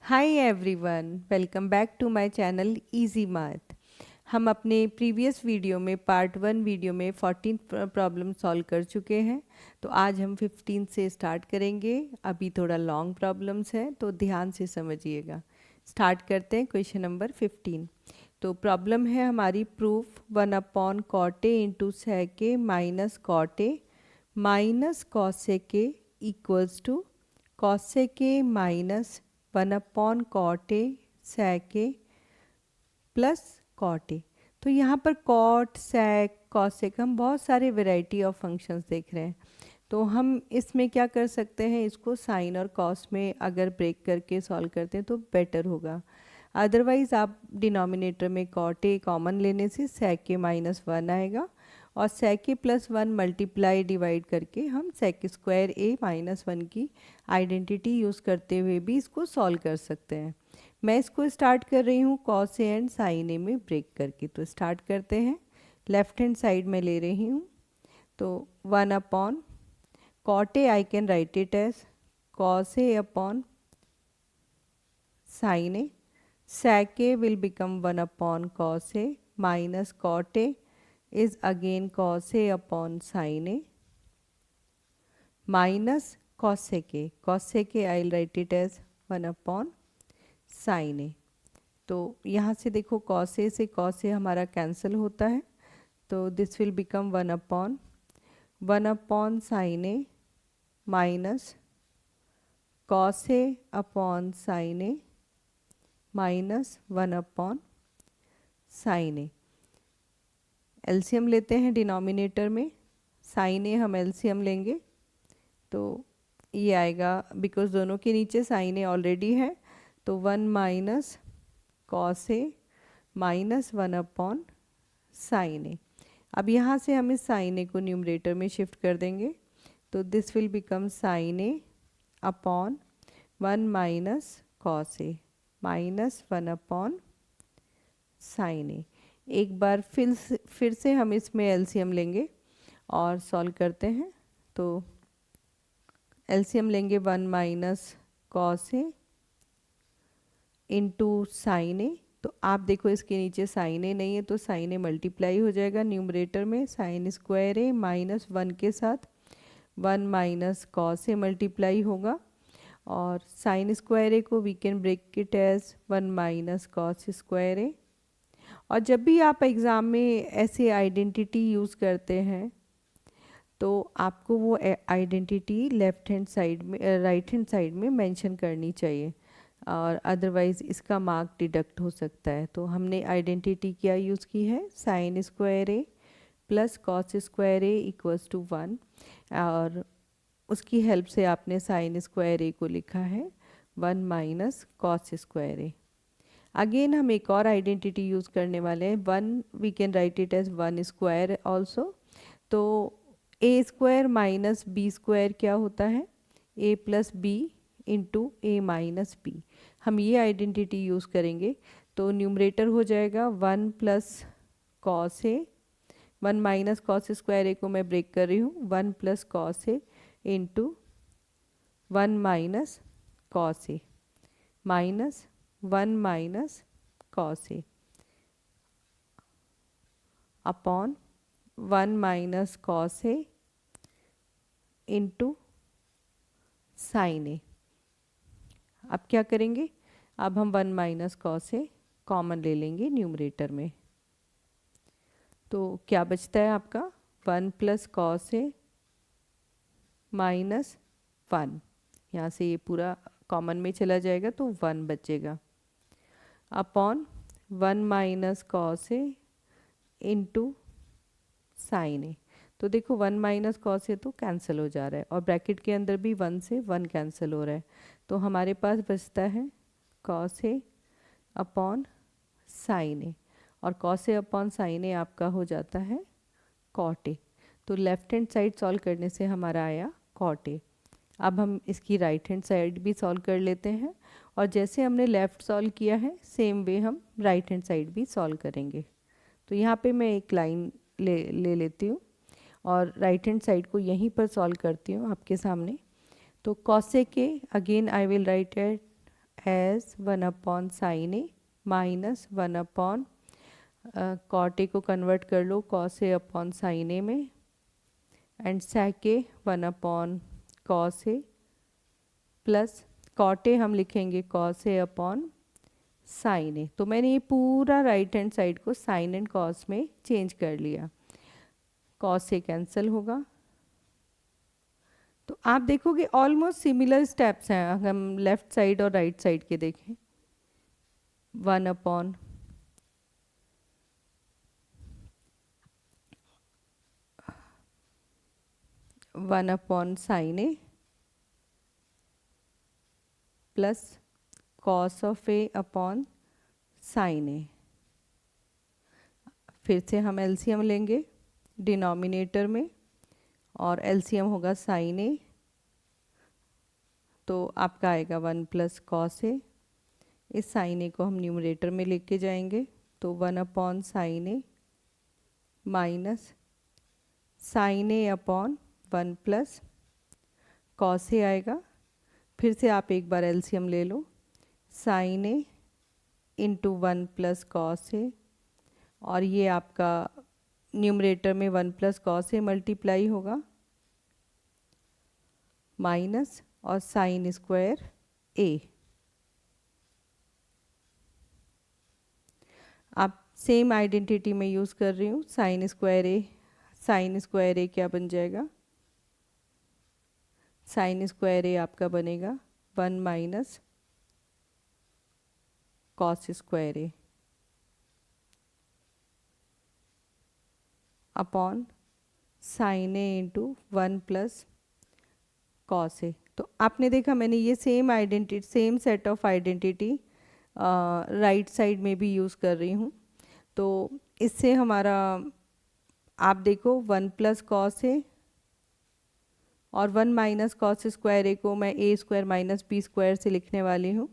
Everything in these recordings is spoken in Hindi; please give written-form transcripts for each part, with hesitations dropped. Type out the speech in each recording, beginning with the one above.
Hi everyone, welcome back to my channel easy math. हम अपने प्रीवियस वीडियो में पार्ट 1 वीडियो में 14 प्रॉब्लम सॉल्व कर चुके हैं। तो आज हम 15 से स्टार्ट करेंगे। अभी थोड़ा लॉन्ग प्रॉब्लम्स है तो ध्यान से समझिएगा। स्टार्ट करते हैं क्वेश्चन नंबर 15। तो प्रॉब्लम है हमारी proof 1 cot a into sec a minus cot a minus cosec a equals to cosec a minus 1/कॉट a sec a plus cot a. तो यहाँ पर कॉट सेक कॉसेक हम बहुत सारे वैरायटी ऑफ फंक्शंस देख रहे हैं। तो हम इसमें क्या कर सकते हैं, इसको साइन और कॉस में अगर ब्रेक करके सॉल्व करते हैं तो बेटर होगा। अदरवाइज़ आप डिनोमिनेटर में कॉट ए कॉमन लेने से सेक ए -1 आएगा और सेक ए +1 मल्टीप्लाई डिवाइड करके हम सेक स्क्वायर ए -1 की आइडेंटिटी यूज़ करते हुए भी इसको सॉल्व कर सकते हैं। मैं इसको स्टार्ट कर रही हूँ cos A and sign A में ब्रेक करके। तो स्टार्ट करते हैं। लेफ्ट हैंड साइड में ले रही हूँ। तो 1 cot A I can write it as cos A upon sine A. sec a will become 1/cos a minus cot a is again cos a upon sin a minus cosec a. Cosec a I'll write it as 1/sin a. तो यहाँ से देखो cos a से cos a हमारा कैंसिल होता है। तो this will become 1/1 sin a minus cos a upon sin a minus 1/sin a। LCM लेते हैं डिनोमिनेटर में। साइन ए हम एलसीएम लेंगे तो ये आएगा, बिकॉज दोनों के नीचे साइन ए ऑलरेडी है। तो 1 minus cos A minus 1/sin a। अब यहाँ से हम इस साइन ए को न्यूमरेटर में शिफ्ट कर देंगे। तो this will become sign A upon 1 minus cos A minus 1/sin a। एक बार फिर से हम इसमें एलसीएम लेंगे और सॉल्व करते हैं। तो एलसीएम लेंगे 1 minus cos A into sine A. तो आप देखो इसके नीचे साइन ए नहीं है तो साइन ए मल्टीप्लाई हो जाएगा न्यूमरेटर में। साइन स्क्वायर ए -1 के साथ 1 माइनस कॉस ए मल्टीप्लाई होगा और साइन स्क्वायर ए को we can break it as 1 minus cos square a. और जब भी आप एग्ज़ाम में ऐसे आइडेंटिटी यूज़ करते हैं तो आपको वो आइडेंटिटी लेफ़्ट हैंड साइड में राइट हैंड साइड में मेंशन करनी चाहिए, और अदरवाइज़ इसका मार्क डिडक्ट हो सकता है। तो हमने आइडेंटिटी क्या यूज़ की है, sine square A plus cos square A equals to 1, और उसकी हेल्प से आपने साइन स्क्वायर ए को लिखा है 1 minus cos square A. Again हम एक और आइडेंटिटी यूज़ करने वाले हैं। 1 we can write it as 1 square also. तो ए स्क्वायर माइनस बी स्क्वायर क्या होता है, A plus B into A minus B. हम ये आइडेंटिटी यूज़ करेंगे। तो न्यूमरेटर हो जाएगा 1 plus cos A, 1 minus cos square a को मैं ब्रेक कर रही हूँ, 1 plus cos A into 1 minus cos A minus 1 minus cos A upon 1 minus cos A into sine ए। अब क्या करेंगे, अब हम 1 माइनस कॉस ए कॉमन ले लेंगे न्यूमरेटर में। तो क्या बचता है आपका 1 प्लस कॉस ए माइनस 1, यहाँ से ये पूरा कॉमन में चला जाएगा तो 1 बचेगा upon 1 minus cos A into sine A. तो देखो 1 माइनस कॉस ए तो कैंसिल हो जा रहा है और ब्रैकेट के अंदर भी 1 से 1 कैंसिल हो रहा है। तो हमारे पास बचता है कॉस ए अपॉन साइन ए, और कॉस ए अपॉन साइन ए आपका हो जाता है कॉट ए। तो लेफ्ट हैंड साइड सॉल्व करने से हमारा आया कॉट ए। अब हम इसकी राइट हैंड साइड भी सॉल्व कर लेते हैं, और जैसे हमने लेफ़्ट सॉल्व किया है सेम वे हम राइट हैंड साइड भी सॉल्व करेंगे। तो यहाँ पे मैं एक लाइन ले लेती हूँ और राइट हैंड साइड को यहीं पर सॉल्व करती हूँ आपके सामने। तो cosec A again I will write it as 1/sin A minus 1/, cot A को कन्वर्ट कर लो cos A upon sine A में, and sec A 1/cos A plus cot A हम लिखेंगे cos A upon sine A. तो मैंने ये पूरा राइट हैंड साइड को साइन एंड कॉस में चेंज कर लिया। कॉस ए कैंसिल होगा, तो आप देखोगे ऑलमोस्ट सिमिलर स्टेप्स हैं अगर हम लेफ्ट साइड और राइट साइड के देखें। 1/, sin a plus cos of a upon sine a. फिर से हम एलसीएम लेंगे डिनोमिनेटर में, और एलसीएम होगा साइन ए, तो आपका आएगा 1 + कॉस ए। इस साइन ए को हम न्यूमरेटर में लेके जाएंगे, तो 1/sin A minus sign A upon 1 + cos ए आएगा। फिर से आप एक बार एलसीएम ले लो, साइन ए इंटू 1 + कॉस ए, और ये आपका न्यूमरेटर में 1 + कॉस ए मल्टीप्लाई होगा माइनस और साइन स्क्वायर ए। आप सेम आइडेंटिटी में यूज़ कर रही हूँ, साइन स्क्वायर ए क्या बन जाएगा, साइन स्क्वायर ए आपका बनेगा 1 - cos square A upon sine a into 1 + cos ए। तो आपने देखा मैंने ये same set of identity right side में भी यूज़ कर रही हूँ। तो इससे हमारा आप देखो 1 + कॉस ए और 1 - कॉस स्क्वायर ए को मैं ए स्क्वायर माइनस बी स्क्वायर से लिखने वाली हूँ।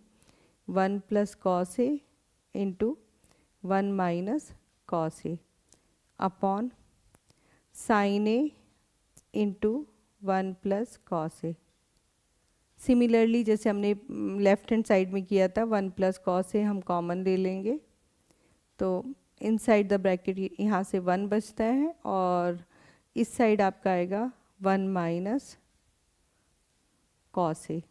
1 + cos A into 1 - cos A upon sine a into 1 + cos A. Similarly जैसे हमने लेफ्ट हैंड साइड में किया था, 1 + कॉस ए हम कॉमन ले लेंगे, तो इनसाइड द ब्रैकेट यहाँ से 1 बचता है, और इस साइड आपका आएगा 1 - cos a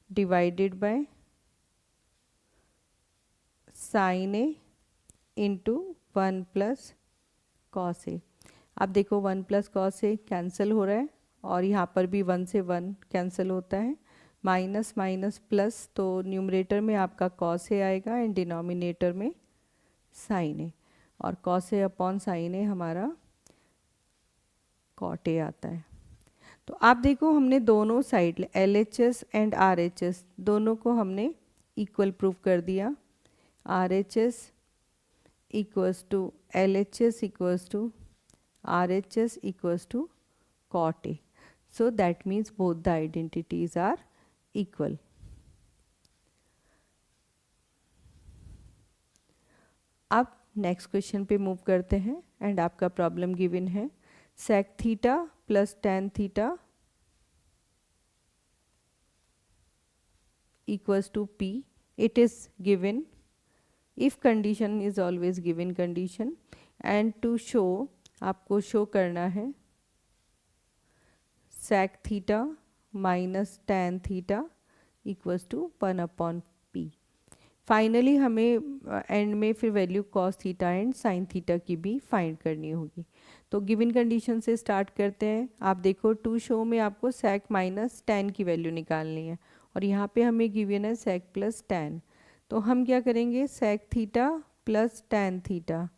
divided by sine a into 1 + cos a. अब देखो 1 + कॉस ए कैंसिल हो रहा है, और यहाँ पर भी 1 से 1 कैंसिल होता है, माइनस माइनस प्लस, तो न्यूमरेटर में आपका कॉस ए आएगा एंड डिनोमिनेटर में साइन ए, और कॉस ए अपॉन साइन ए हमारा कॉट ए आता है। तो आप देखो हमने दोनों साइड LHS एंड RHS दोनों को हमने इक्वल प्रूव कर दिया। RHS equals to LHS equals to RHS equals to cot A. So that means both the identities are equal. अब नेक्स्ट क्वेश्चन पे मूव करते हैं, एंड आपका प्रॉब्लम गिवन है sec theta plus tan theta equals to P. It is given if condition is always given condition, and to show आपको शो करना है sec theta minus tan theta equals to 1/p। Finally हमें एंड में फिर value cos theta and sin theta की भी फाइंड करनी होगी। तो गिवन कंडीशन से स्टार्ट करते हैं। आप देखो टू शो में आपको sec माइनस tan की वैल्यू निकालनी है, और यहाँ पे हमें गिवन है sec प्लस tan। तो हम क्या करेंगे, sec theta plus tan theta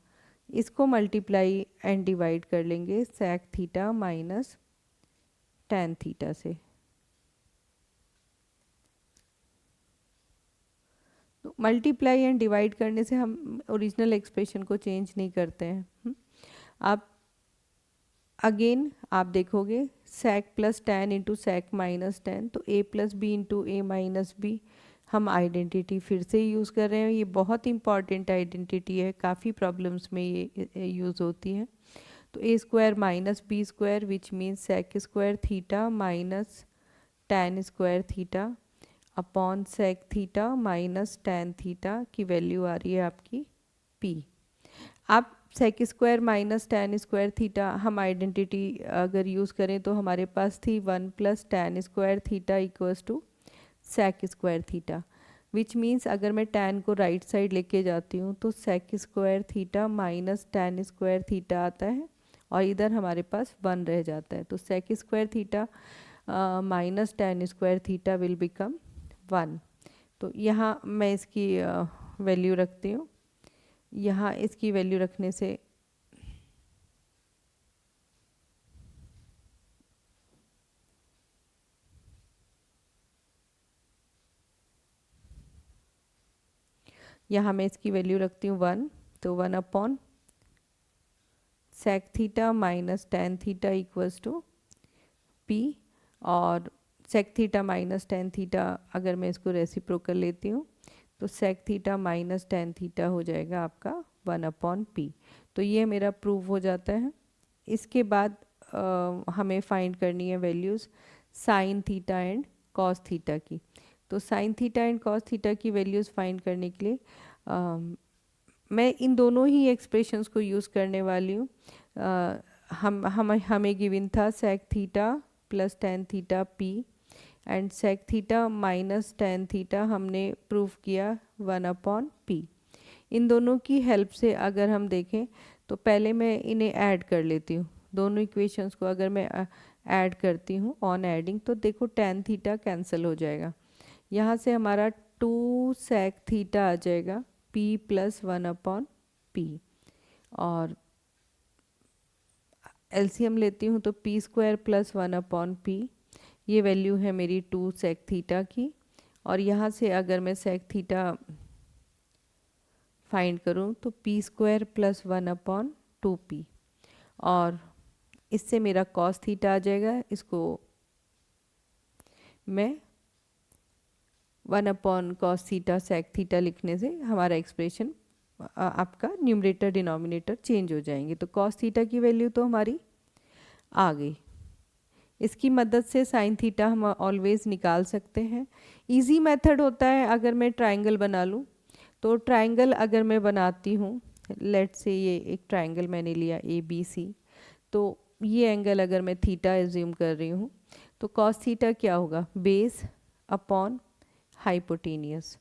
इसको मल्टीप्लाई एंड डिवाइड कर लेंगे sec theta minus tan theta से। तो मल्टीप्लाई एंड डिवाइड करने से हम ओरिजिनल एक्सप्रेशन को चेंज नहीं करते हैं। अब अगेन आप देखोगे sec plus tan into sec minus tan, तो a plus B into A minus B हम आइडेंटिटी फिर से यूज़ कर रहे हैं। ये बहुत इंपॉर्टेंट आइडेंटिटी है, काफ़ी प्रॉब्लम्स में ये यूज़ होती है। तो ए square minus B square which means sec square theta minus tan square theta upon sec theta minus tan theta की वैल्यू आ रही है आपकी p। आप sec square minus tan square theta हम आइडेंटिटी अगर यूज़ करें तो हमारे पास थी 1 plus tan square theta equals to sec square theta which means अगर मैं tan को राइट साइड लेके जाती हूँ तो sec square theta minus tan square theta आता है और इधर हमारे पास 1 रह जाता है। तो sec square theta minus tan square theta will become 1। तो यहाँ मैं इसकी वैल्यू रखती हूँ। यहाँ इसकी वैल्यू रखने से यहाँ मैं इसकी वैल्यू रखती हूँ 1। तो 1 upon sec theta minus tan theta equals to p और sec theta minus tan theta अगर मैं इसको रेसिप्रोकल लेती हूँ तो sec theta minus tan theta हो जाएगा आपका 1 अपॉन p। तो ये मेरा प्रूव हो जाता है। इसके बाद हमें फाइंड करनी है values sine theta and cos theta की। तो sine theta and cos theta की वैल्यूज़ फाइंड करने के लिए मैं इन दोनों ही एक्सप्रेशंस को यूज़ करने वाली हूँ। हमें गिवन था sec theta plus tan theta p and sec theta minus tan theta हमने प्रूव किया 1 अपॉन p। इन दोनों की हेल्प से अगर हम देखें तो पहले मैं इन्हें ऐड कर लेती हूँ। दोनों इक्वेशंस को अगर मैं ऐड करती हूँ ऑन एडिंग तो देखो tan थीटा कैंसिल हो जाएगा। यहाँ से हमारा 2 सेक थीटा आ जाएगा p प्लस 1 अपॉन p और एलसीएम लेती हूँ तो p square plus 1 upon p ये वैल्यू है मेरी 2 सेक थीटा की। और यहाँ से अगर मैं सेक थीटा फाइंड करूँ तो p square plus 1 upon 2p और इससे मेरा कॉस थीटा आ जाएगा। इसको मैं 1 upon cos theta sec theta लिखने से हमारा एक्सप्रेशन आपका न्यूमरेटर डिनोमिनेटर चेंज हो जाएंगे। तो कॉस थीटा की वैल्यू तो हमारी आ गई। इसकी मदद से साइन थीटा हम ऑलवेज़ निकाल सकते हैं। इजी मेथड होता है अगर मैं ट्रायंगल बना लूँ तो ट्रायंगल अगर मैं बनाती हूँ लेट्स से ये एक ट्रायंगल मैंने लिया ABC तो ये एंगल अगर मैं थीटा एज्यूम कर रही हूँ तो कॉस थीटा क्या होगा बेस अपॉन हाइपोटेनियस।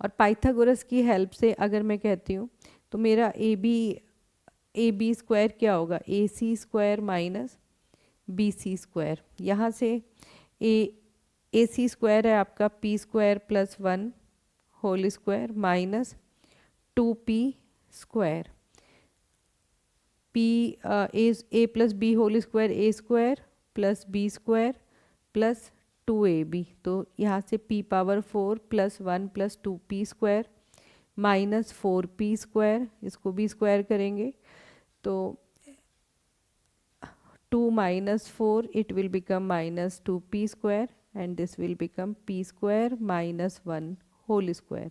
और पाइथागोरस की हेल्प से अगर मैं कहती हूँ तो मेरा ए बी स्क्वायर क्या होगा AC square minus BC square. यहाँ से AC स्क्वायर है आपका p square plus 1 whole square minus 2p square a plus b whole square a square plus b square plus 2ab। तो यहाँ से p power 4 plus 1 plus 2p square minus 4p square इसको भी स्क्वायर करेंगे तो 2 minus 4 it will become minus 2p square and this will become p square minus 1 whole square।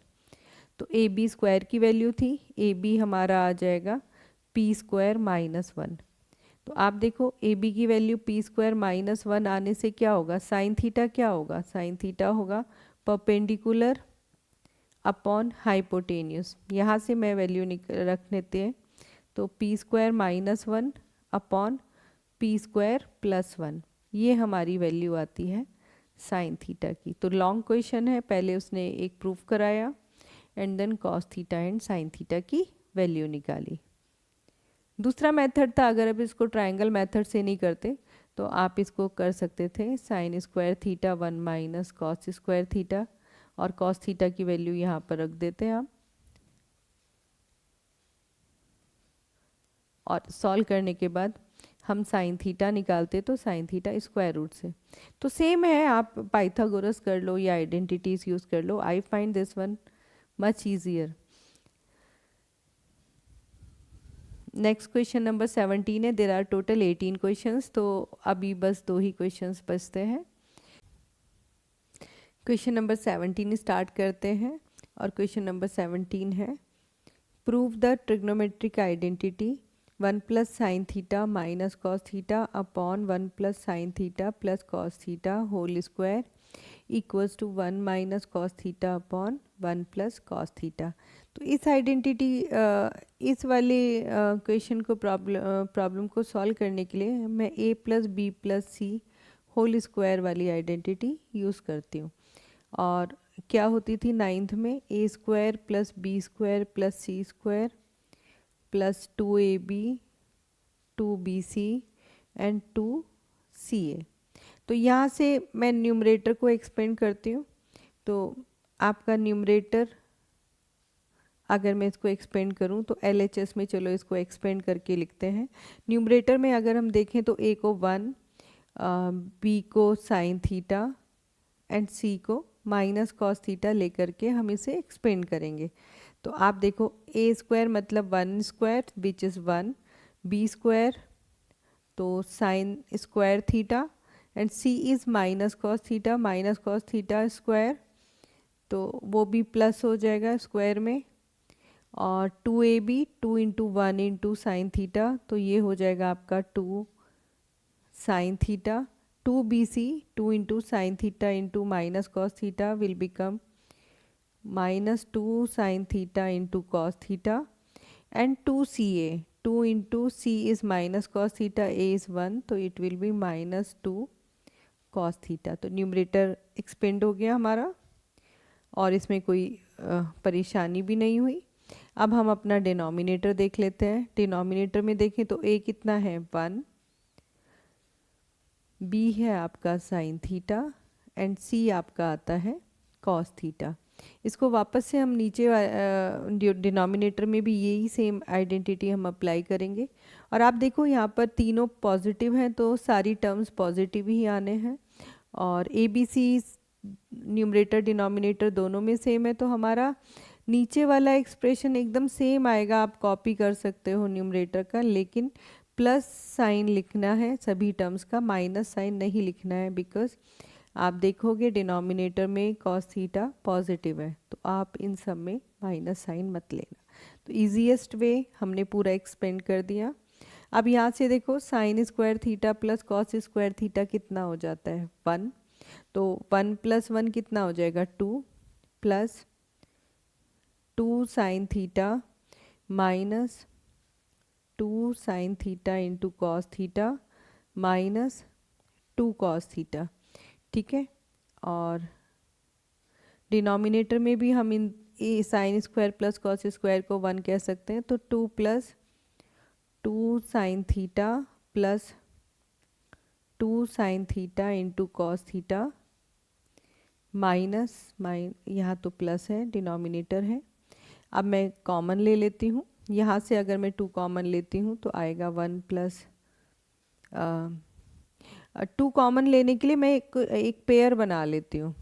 तो ए बी स्क्वायर की वैल्यू थी ए बी हमारा आ जाएगा p स्क्वायर माइनस 1। तो आप देखो ए बी की वैल्यू p स्क्वायर माइनस 1 आने से क्या होगा साइन थीटा क्या होगा साइन थीटा होगा परपेंडिकुलर अपॉन हाइपोटेन्यूस। यहाँ से मैं वैल्यू रख लेते हैं तो p square minus 1 upon p square plus 1 ये हमारी वैल्यू आती है साइन थीटा की। तो लॉन्ग क्वेश्चन है पहले उसने एक प्रूफ कराया and then cos theta and sine theta की वैल्यू निकाली। दूसरा मेथड था अगर अब इसको ट्रायंगल मेथड से नहीं करते तो आप इसको कर सकते थे sign square theta 1 minus cos square theta और कॉस थीटा की वैल्यू यहाँ पर रख देते हैं आप और सॉल्व करने के बाद हम साइन थीटा निकालते तो साइन थीटा स्क्वायर रूट से। तो सेम है आप पाइथागोरस कर लो या आइडेंटिटीज यूज़ कर लो। I find this one much easier. Next question number 17 है। देर आर टोटल 18 क्वेश्चंस तो अभी बस 2 ही क्वेश्चंस बचते हैं। क्वेश्चन नंबर 17 स्टार्ट करते हैं और क्वेश्चन नंबर 17 है prove the trigonometric identity 1 plus sine theta minus cos theta upon 1 plus sine theta plus cos theta whole square equals to 1 minus cos theta upon 1 plus cos theta. तो इस आइडेंटिटी इस वाले क्वेश्चन को प्रॉब्लम को सॉल्व करने के लिए मैं a plus b plus c whole square वाली आइडेंटिटी यूज़ करती हूँ। और क्या होती थी नाइन्थ में, a square plus b square plus c square plus 2ab 2bc and 2ca। तो यहाँ से मैं न्यूमरेटर को एक्सपेंड करती हूँ। तो आपका न्यूमरेटर अगर मैं इसको एक्सपेंड करूँ तो LHS में चलो इसको एक्सपेंड करके लिखते हैं। न्यूमरेटर में अगर हम देखें तो a को 1, b को साइन थीटा एंड c को माइनस कॉस थीटा लेकर के हम इसे एक्सपेंड करेंगे। तो आप देखो a स्क्वायर मतलब 1 square which is 1, b square तो sine square theta and c is minus cos theta square, तो वो भी प्लस हो जाएगा स्क्वायर में। और 2ab 2 into 1 into sine theta, तो ये हो जाएगा आपका 2 sine theta. 2bc 2 into sine theta into minus cos theta will become minus 2 sin theta into cos theta, and 2ca 2 into c is minus cos theta, a is 1, तो it will be minus 2 cos theta। तो न्यूमरेटर एक्सपेंड हो गया हमारा और इसमें कोई परेशानी भी नहीं हुई। अब हम अपना डिनोमिनेटर देख लेते हैं। डिनोमिनेटर में देखें तो a कितना है 1, b है आपका साइन थीटा एंड c आपका आता है कॉस थीटा। इसको वापस से हम नीचे डिनोमिनेटर में भी यही सेम आइडेंटिटी हम अप्लाई करेंगे। और आप देखो यहाँ पर तीनों पॉजिटिव हैं तो सारी टर्म्स पॉजिटिव ही आने हैं। और ABC न्यूमरेटर डिनोमिनेटर दोनों में सेम है तो हमारा नीचे वाला एक्सप्रेशन एकदम सेम आएगा। आप कॉपी कर सकते हो न्यूमरेटर का, लेकिन प्लस साइन लिखना है सभी टर्म्स का, माइनस साइन नहीं लिखना है, बिकॉज आप देखोगे डिनोमिनेटर में कॉस थीटा पॉजिटिव है तो आप इन सब में माइनस साइन मत लेना। तो ईजीएस्ट वे हमने पूरा एक्सपेंड कर दिया। अब यहाँ से देखो sign square theta plus cos square theta कितना हो जाता है 1, तो 1 प्लस 1 कितना हो जाएगा 2 plus 2 sine theta minus 2 sine theta into cos theta minus 2 cos theta. ठीक है, और डिनोमिनेटर में भी हम इन sine square plus cos square को 1 कह सकते हैं, तो 2 plus 2 sine theta plus 2 sine theta into cos theta minus यहाँ तो प्लस है डिनोमिनेटर है। अब मैं कॉमन ले लेती हूँ, यहाँ से अगर मैं 2 कॉमन लेती हूँ तो आएगा 1 प्लस 2 कॉमन लेने के लिए मैं एक पेयर बना लेती हूँ,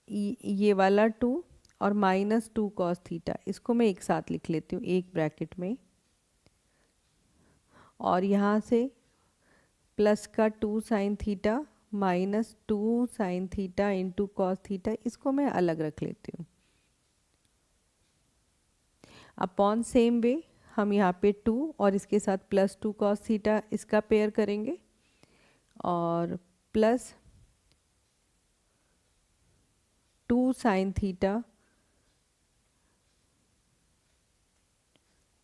ये वाला 2 और माइनस 2 कॉस थीटा, इसको मैं एक साथ लिख लेती हूँ एक ब्रैकेट में। और यहाँ से प्लस का 2 sine theta minus 2 sine theta into cos theta, इसको मैं अलग रख लेती हूँ। अपॉन सेम वे हम यहाँ पे 2 और इसके साथ प्लस 2 कॉस थीटा इसका पेयर करेंगे और प्लस 2 साइन थीटा,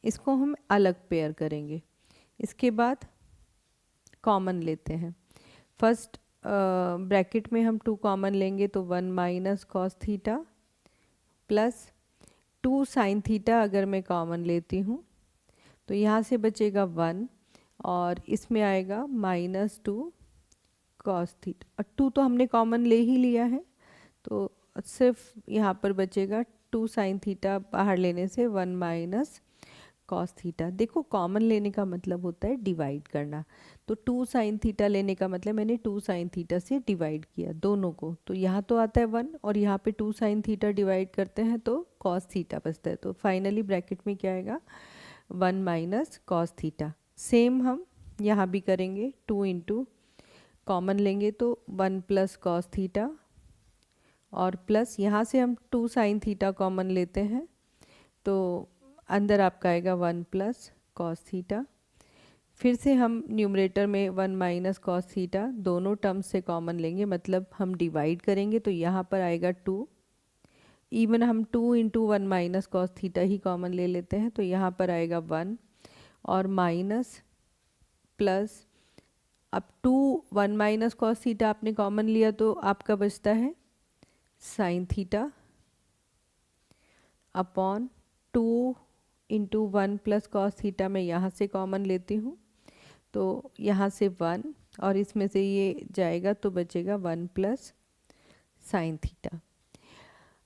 इसको हम अलग पेयर करेंगे। इसके बाद कॉमन लेते हैं। फर्स्ट ब्रैकेट में हम 2 कॉमन लेंगे तो 1 minus cos theta plus 2 sine theta अगर मैं कॉमन लेती हूँ तो यहाँ से बचेगा 1 और इसमें आएगा माइनस 2 कॉस थीटा। और 2 तो हमने कॉमन ले ही लिया है तो सिर्फ यहाँ पर बचेगा 2 साइन थीटा, बाहर लेने से 1 माइनस कॉस थीटा। देखो कॉमन लेने का मतलब होता है डिवाइड करना, तो 2 साइन थीटा लेने का मतलब मैंने 2 साइन थीटा से डिवाइड किया दोनों को, तो यहाँ तो आता है 1 और यहाँ पे 2 साइन थीटा डिवाइड करते हैं तो कॉस थीटा बचता है। तो फाइनली ब्रैकेट में क्या आएगा 1 माइनस कॉस थीटा। सेम हम यहाँ भी करेंगे, 2 इंटू कॉमन लेंगे तो 1 प्लस कॉस थीटा और प्लस यहाँ से हम 2 साइन थीटा कॉमन लेते हैं तो अंदर आपका आएगा 1 प्लस कॉस थीटा। फिर से हम न्यूमरेटर में 1 माइनस कॉस थीटा दोनों टर्म्स से कॉमन लेंगे, मतलब हम डिवाइड करेंगे तो यहाँ पर आएगा 2। इवन हम 2 इंटू 1 माइनस कॉस थीटा ही कॉमन ले लेते हैं तो यहाँ पर आएगा 1 और माइनस प्लस। अब 2 1 माइनस कॉस थीटा आपने कॉमन लिया तो आपका बचता है sine theta upon 2 into 1 plus cos theta मैं यहाँ से कॉमन लेती हूँ तो यहाँ से 1 और इसमें से ये जाएगा तो बचेगा 1 प्लस साइन थीटा।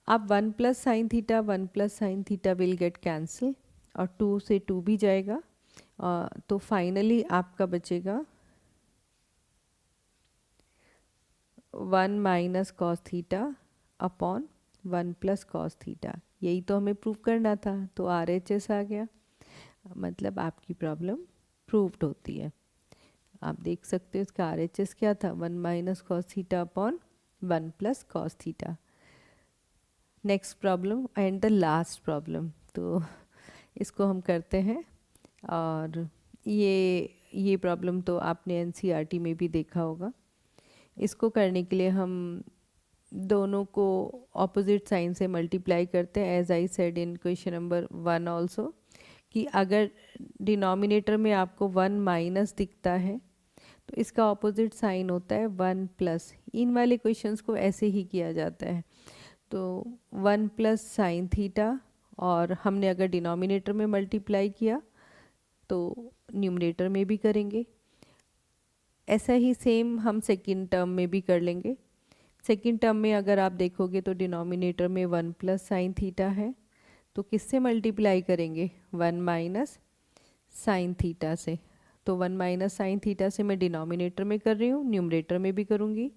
अब 1 plus sine theta 1 plus sine theta will get cancel और 2 से 2 भी जाएगा तो फाइनली आपका बचेगा 1 minus cos theta upon 1 plus cos theta. यही तो हमें प्रूव करना था तो RHS आ गया, मतलब आपकी प्रॉब्लम प्रूव्ड होती है। आप देख सकते हो इसका RHS क्या था, 1 minus cos theta upon 1 plus cos theta. Next problem and the last problem, तो इसको हम करते हैं। और ये प्रॉब्लम तो आपने NCERT में भी देखा होगा। इसको करने के लिए हम दोनों को ऑपोजिट साइन से मल्टीप्लाई करते हैं, as I said in question number 1 also, कि अगर डिनोमिनेटर में आपको 1 माइनस दिखता है तो इसका ऑपोजिट साइन होता है 1 प्लस। इन वाले क्वेश्चंस को ऐसे ही किया जाता है। तो 1 प्लस साइन थीटा और हमने अगर डिनोमिनेटर में मल्टीप्लाई किया तो न्यूमरेटर में भी करेंगे। ऐसा ही सेम हम सेकंड टर्म में भी कर लेंगे। सेकंड टर्म में अगर आप देखोगे तो डिनोमिनेटर में 1 प्लस साइन थीटा है तो किससे मल्टीप्लाई करेंगे, 1 माइनस साइन थीटा से। तो 1 माइनस साइन थीटा से मैं डिनोमिनेटर में कर रही हूँ, न्यूमरेटर में भी करूँगी।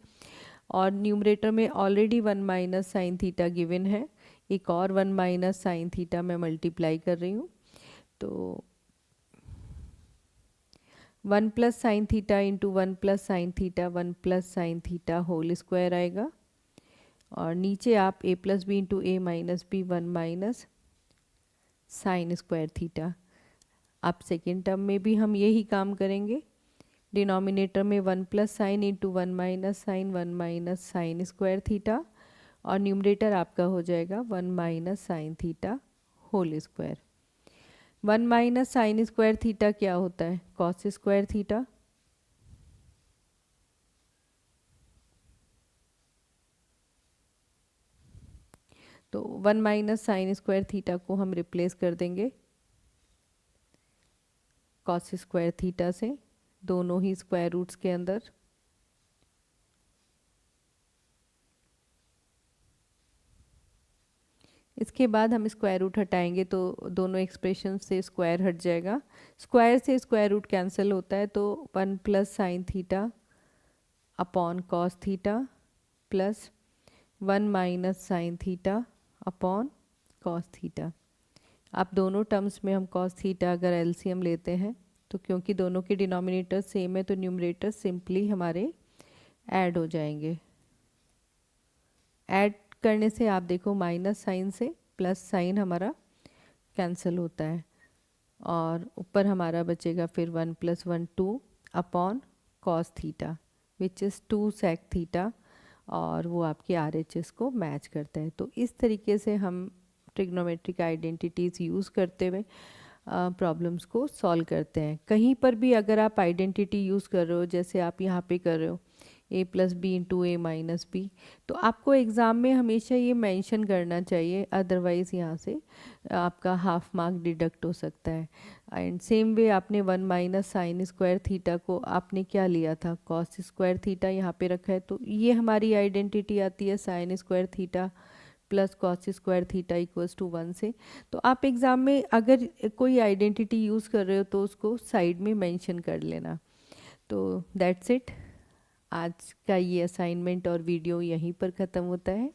और न्यूमरेटर में already 1 minus sine theta given है, एक और 1 माइनस साइन थीटा मैं मल्टीप्लाई कर रही हूँ। तो 1 plus sine theta into 1 plus sine theta 1 plus sine theta whole square आएगा। और नीचे आप a plus B into A minus b 1 minus sine square theta. अब सेकेंड टर्म में भी हम यही काम करेंगे। डिनोमिनेटर में 1 plus sine into 1 minus sine 1 minus sine square theta और न्यूमरेटर आपका हो जाएगा 1 minus sine theta whole square. 1 minus sine square theta क्या होता है, कॉस स्क्वायर थीटा। तो 1 माइनस साइन स्क्वायर थीटा को हम रिप्लेस कर देंगे कॉस स्क्वायर थीटा से, दोनों ही स्क्वायर रूट्स के अंदर। इसके बाद हम स्क्वायर रूट हटाएंगे तो दोनों एक्सप्रेशन से स्क्वायर हट जाएगा, स्क्वायर से स्क्वायर रूट कैंसिल होता है। तो 1 plus sine theta upon cos theta plus 1 minus sine theta upon cos theta. आप दोनों टर्म्स में हम कॉस थीटा अगर एलसीएम लेते हैं तो क्योंकि दोनों के डिनोमिनेटर सेम है तो न्यूमरेटर सिंपली हमारे ऐड हो जाएंगे। ऐड करने से आप देखो माइनस साइन से प्लस साइन हमारा कैंसिल होता है और ऊपर हमारा बचेगा फिर 1 plus 1 2 upon cos theta which is 2 sec theta, और वो आपके RHS को मैच करता है। तो इस तरीके से हम ट्रिग्नोमेट्रिक आइडेंटिटीज़ यूज़ करते हुए प्रॉब्लम्स को सॉल्व करते हैं। कहीं पर भी अगर आप आइडेंटिटी यूज़ कर रहे हो, जैसे आप यहाँ पे कर रहे हो a plus B into A minus b, तो आपको एग्ज़ाम में हमेशा ये मेंशन करना चाहिए, अदरवाइज़ यहाँ से आपका हाफ मार्क डिडक्ट हो सकता है। एंड सेम वे आपने 1 माइनस साइन स्क्वायर थीटा को आपने क्या लिया था, कॉस स्क्वायर थीटा यहाँ पे रखा है, तो ये हमारी आइडेंटिटी आती है sine square theta plus cos square theta equals to 1 से। तो आप एग्ज़ाम में अगर कोई आइडेंटिटी यूज़ कर रहे हो तो उसको साइड में मेंशन कर लेना। तो दैट्स इट, आज का ये असाइनमेंट और वीडियो यहीं पर ख़त्म होता है।